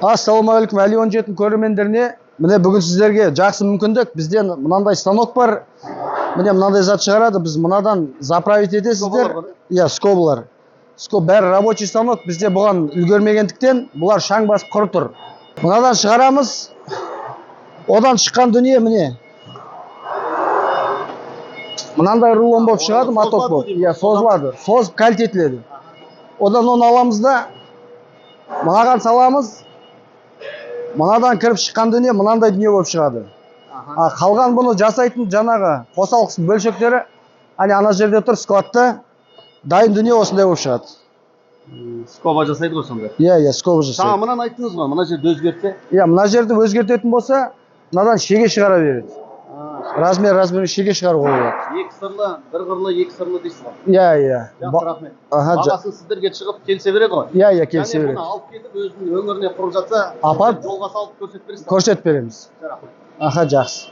Ассалаумағалейкум, Әлі 17 көрермендеріне. Міне бүгін сіздерге жақсы мүмкіндік. Бізден мынандай станок бар. Міне мынандай зат шығарады. Біз мынадан заправить етесіздер. Иә, скобалар. Бәрі рабочий станок. Бізде бұған үлгермегендіктен бұлар шаң басып құрып тұр. Мынадан шығарамыз. Одан шыққан дүние міне. Мынандай рулон болып шығады, моток болып. Иә, созылады. Созып кальт етіледі. Одан оны аламыз да мынаған саламыз. Мынадан кіріп шыққан дүние мынандай дүние болып шығады. Қалған бұны жасайтын жаңағы қосалқы бөлшектері ана жерде тұр, складта. Дайын дүние осындай болып шығады. Скоба жасайды ғой сонда. Иә, скоба жасайды. Тағы мынаны айттыңыз ғой, мына жерді өзгертсе? Иә, мына жерді өзгертетін болса, мынадан шеге шығара береді. Размерін шеге шығаруға болады. Екі сырлы, бір қырлы, екі сырлы дейсіз ғой. Иә. Жақсы, рахмет. Бағасын сіздерге шығып келсе береді ғой. Иә, келсе береді. Және бұны алып кетіп өзінің өңіріне құрып жатса, апарып жолға салып көрсетіп бересіз. Көрсетіп береміз. Рахмет. Жақсы.